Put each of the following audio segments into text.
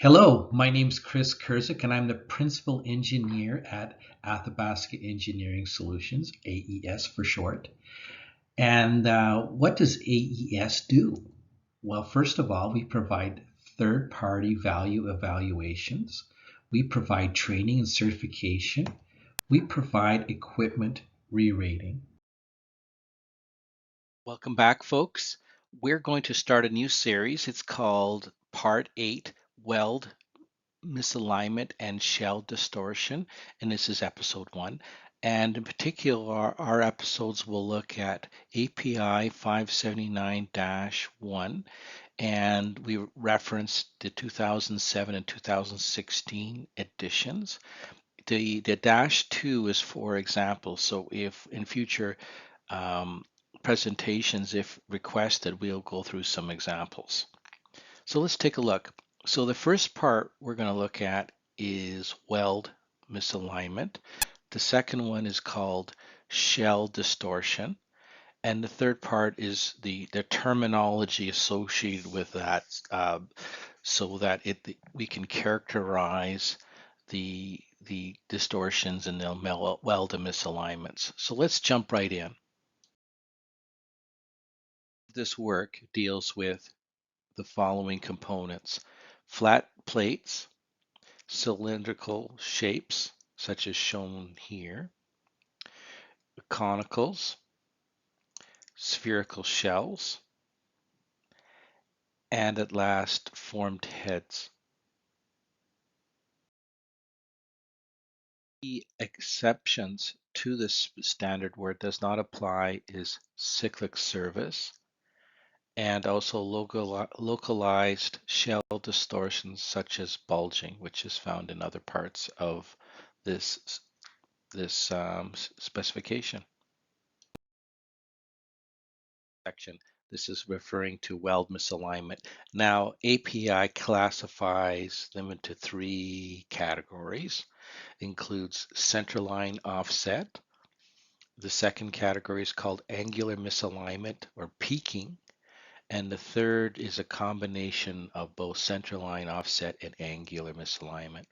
Hello, my name's Chris Kurzik, and I'm the principal engineer at Athabasca Engineering Solutions, AES for short. And what does AES do? Well, first of all, we provide third party value evaluations, we provide training and certification, we provide equipment re rating. Welcome back, folks. We're going to start a new series. It's called Part 8 Weld Misalignment and Shell Distortion, and this is episode 1. And in particular, our episodes will look at API 579-1, and we referenced the 2007 and 2016 editions. The dash 2 is for example, so if in future um, presentations, if requested, we'll go through some examples. So let's take a look. So the first part we're going to look at is weld misalignment. The second one is called shell distortion. And the third part is the terminology associated with that, so that we can characterize the distortions and the weld misalignments. So let's jump right in. This work deals with the following components: flat plates, cylindrical shapes, such as shown here, conicals, spherical shells, and at last formed heads. The exceptions to this standard where it does not apply is cyclic service, and also localized shell distortions such as bulging, which is found in other parts of this specification section. This is referring to weld misalignment. Now, API classifies them into 3 categories. Includes centerline offset. The second category is called angular misalignment or peaking. And the third is a combination of both centerline offset and angular misalignment.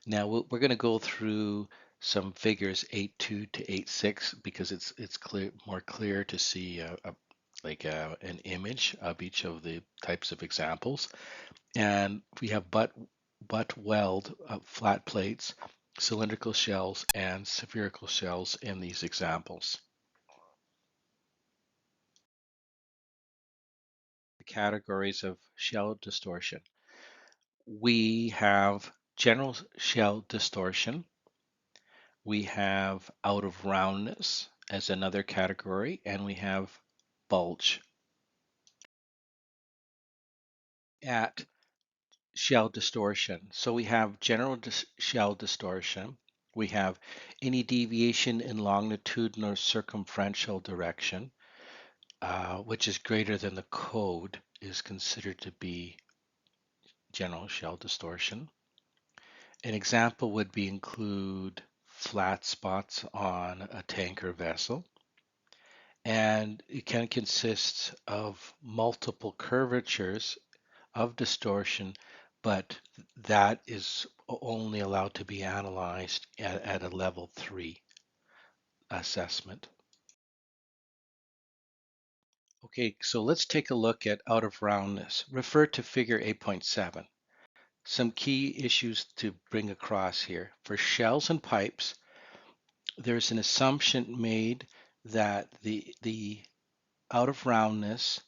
Now we're going to go through some figures 8.2 to 8.6 because it's more clear to see an image of each of the types of examples. And we have butt weld flat plates, cylindrical shells, and spherical shells in these examples. The categories of shell distortion. We have general shell distortion. We have out of roundness as another category, and we have bulge. At shell distortion. So we have general shell distortion. We have any deviation in longitudinal or circumferential direction, which is greater than the code, is considered to be general shell distortion. An example would be include flat spots on a tanker vessel. And it can consist of multiple curvatures of distortion, but that is only allowed to be analyzed at a level 3 assessment. Okay, so let's take a look at out of roundness. Refer to figure 8.7. Some key issues to bring across here. For shells and pipes, there's an assumption made that the out of roundness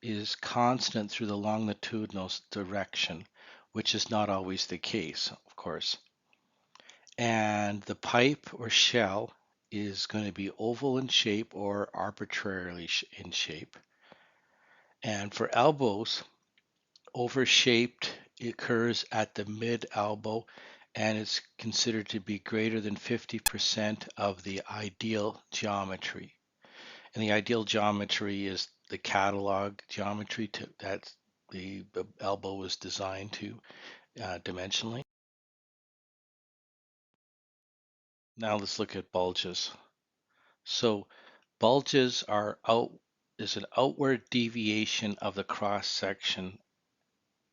is constant through the longitudinal direction, which is not always the case, of course. And the pipe or shell is going to be oval in shape or arbitrarily in shape. And for elbows, overshaped occurs at the mid elbow and is considered to be greater than 50% of the ideal geometry. And the ideal geometry is the catalog geometry that the elbow was designed to dimensionally. Now let's look at bulges. So bulges is an outward deviation of the cross section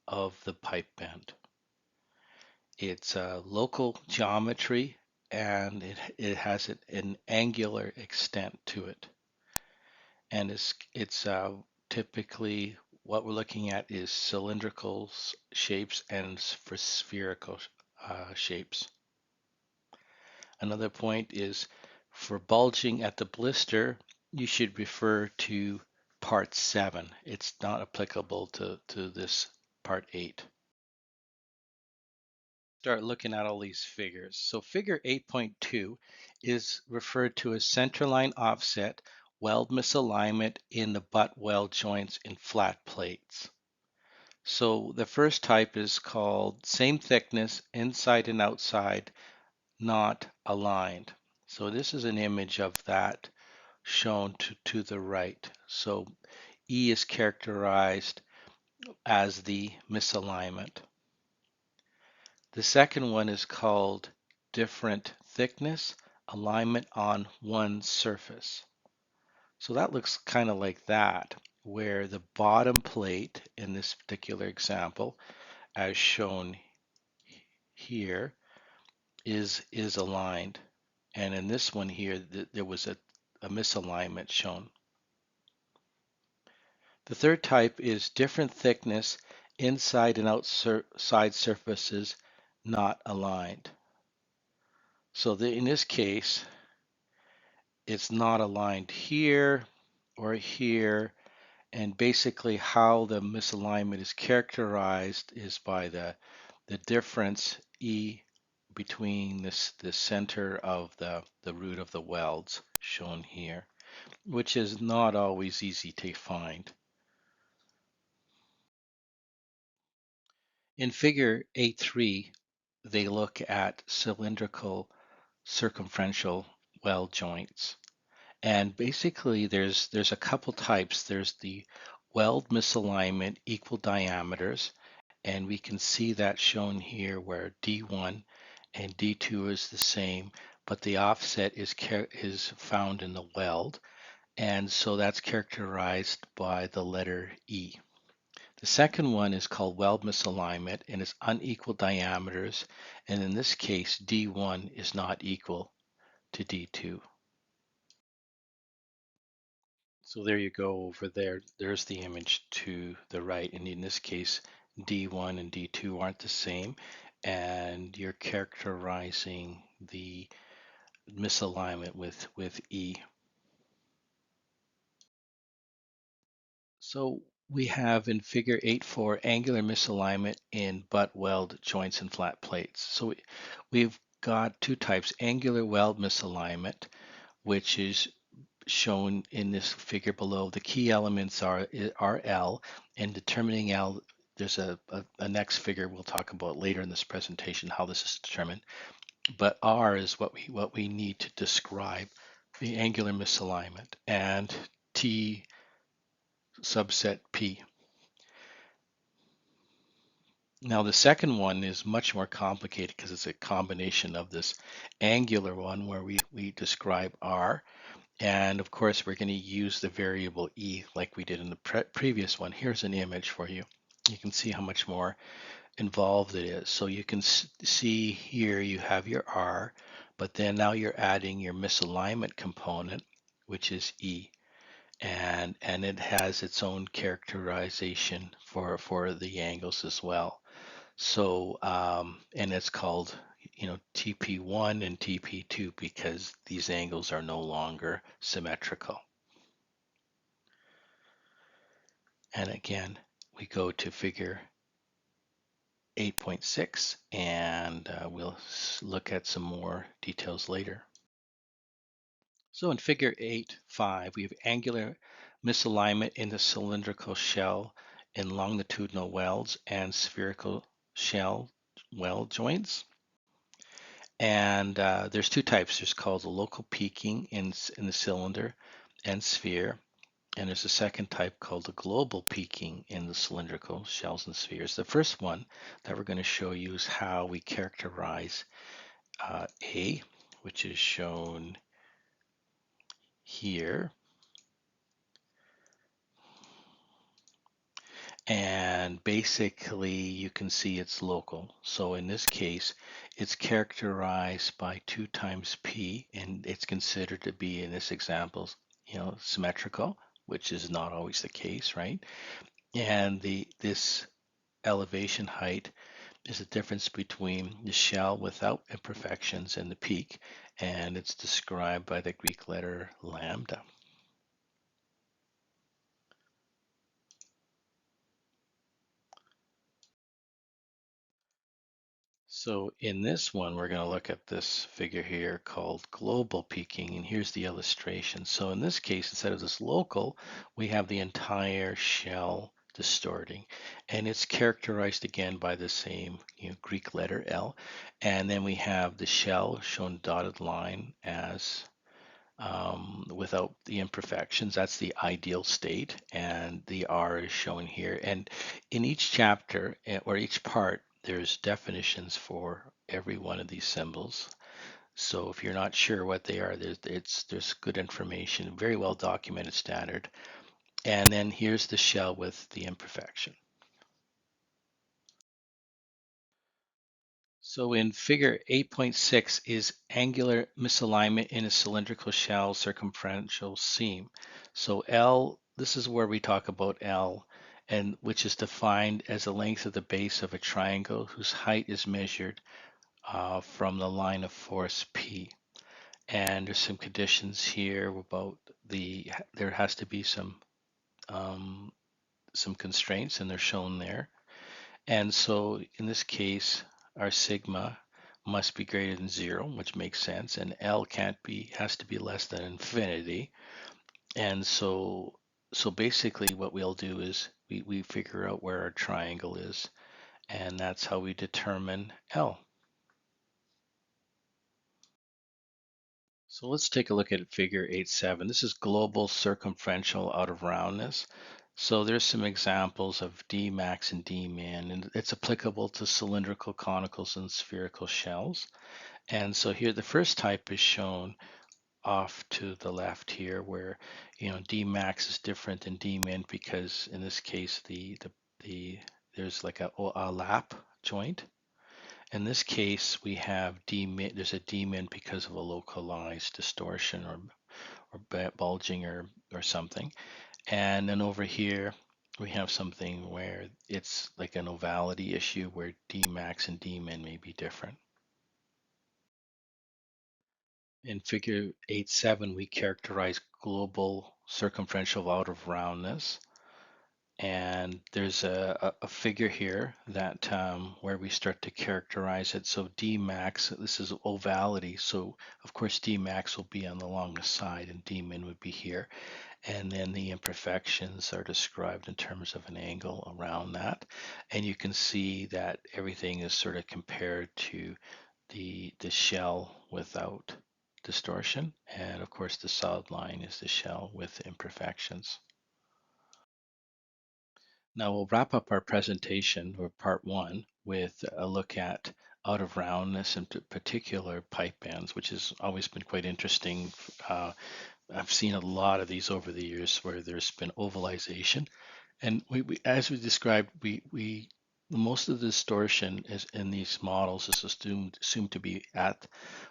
of the pipe bend. It's a local geometry and it has an angular extent to it. And it's typically what we're looking at is cylindrical shapes and for spherical shapes. Another point is for bulging at the blister, you should refer to part 7. It's not applicable to this part 8. Start looking at all these figures. So figure 8.2 is referred to as centerline offset weld misalignment in the butt weld joints in flat plates. So the first type is called same thickness inside and outside, not aligned. So this is an image of that shown to the right. So E is characterized as the misalignment. The second one is called different thickness alignment on one surface. So that looks kind of like that, where the bottom plate in this particular example, as shown here, is aligned. And in this one here, there was a misalignment shown. The third type is different thickness inside and outside surfaces not aligned. So in this case, it's not aligned here or here. And basically how the misalignment is characterized is by the difference E between the center of the root of the welds shown here, which is not always easy to find. In figure 8.3, they look at cylindrical circumferential weld joints. And basically there's a couple types. There's the weld misalignment equal diameters, and we can see that shown here where D1 and D2 is the same, but the offset is found in the weld, and so that's characterized by the letter E. The second one is called weld misalignment, and it's unequal diameters, and in this case D1 is not equal to D2. So there you go over there. There's the image to the right. And in this case, D1 and D2 aren't the same. And you're characterizing the misalignment with E. So we have in figure 8.4 angular misalignment in butt weld joints and flat plates. So we've got two types, angular weld misalignment, which is shown in this figure below. The key elements are L, and determining L, there's a next figure we'll talk about later in this presentation how this is determined. But R is what we need to describe the angular misalignment, and T subset P. Now the second one is much more complicated because it's a combination of this angular one where we describe R. And of course, we're going to use the variable E like we did in the previous one. Here's an image for you. You can see how much more involved it is. So you can see here you have your R, but then now you're adding your misalignment component, which is E. And it has its own characterization for the angles as well. So, and it's called, TP1 and TP2 because these angles are no longer symmetrical. And again, we go to figure 8.6 and we'll look at some more details later. So in figure 8.5, we have angular misalignment in the cylindrical shell in longitudinal welds and spherical shell weld joints. And there's two types. There's called the local peaking in the cylinder and sphere. And there's a second type called the global peaking in the cylindrical shells and spheres. The first one that we're going to show you is how we characterize A, which is shown here. And basically you can see it's local. So in this case, it's characterized by 2 times P, and it's considered to be, in this example, symmetrical, which is not always the case, right? And this elevation height is the difference between the shell without imperfections and the peak, and it's described by the Greek letter lambda. So in this one, we're going to look at this figure here called global peaking, and here's the illustration. So in this case, instead of this local, we have the entire shell distorting, and it's characterized again by the same Greek letter L, and then we have the shell shown dotted line as without the imperfections. That's the ideal state, and the R is shown here. And in each chapter or each part, there's definitions for every one of these symbols. So if you're not sure what they are, there's good information, very well documented standard. And then here's the shell with the imperfection. So in figure 8.6 is angular misalignment in a cylindrical shell circumferential seam. So L, this is where we talk about L, and which is defined as the length of the base of a triangle whose height is measured from the line of force P. And there's some conditions here about there has to be some constraints, and they're shown there. And so in this case, our sigma must be greater than 0, which makes sense, and L has to be less than infinity. And so basically what we'll do is we figure out where our triangle is, and that's how we determine L. So let's take a look at figure 8.7. This is global circumferential out of roundness. So there's some examples of D max and D min, and it's applicable to cylindrical, conicals, and spherical shells. And so here the first type is shown off to the left here, where D max is different than D min because in this case there's like a lap joint. In this case, we have there's a D min because of a localized distortion or bulging or something. And then over here, we have something where it's like an ovality issue where D max and D min may be different. In figure 8.7, we characterize global circumferential out of roundness. And there's a figure here that where we start to characterize it. So D max, this is ovality. So of course D max will be on the longest side and D min would be here. And then the imperfections are described in terms of an angle around that. And you can see that everything is sort of compared to the shell without distortion. And of course the solid line is the shell with imperfections. Now we'll wrap up our presentation, or part one, with a look at out of roundness and particular pipe bands, which has always been quite interesting. I've seen a lot of these over the years where there's been ovalization. And as we described, most of the distortion is in these models is assumed to be at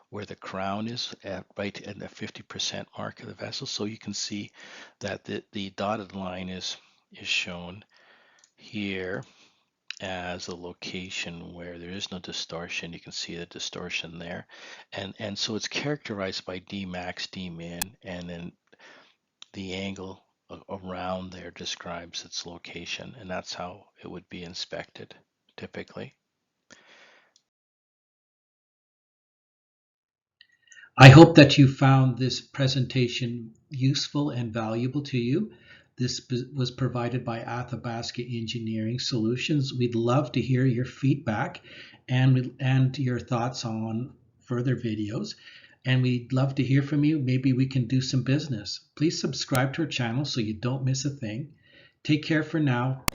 where the crown is, right at the 50% mark of the vessel. So you can see that the dotted line is shown here as a location where there is no distortion. You can see the distortion there. And so it's characterized by D max, D min, and then the angle around there describes its location, and that's how it would be inspected typically. I hope that you found this presentation useful and valuable to you. This was provided by Athabasca Engineering Solutions. We'd love to hear your feedback and your thoughts on further videos. And we'd love to hear from you. Maybe we can do some business. Please subscribe to our channel so you don't miss a thing. Take care for now.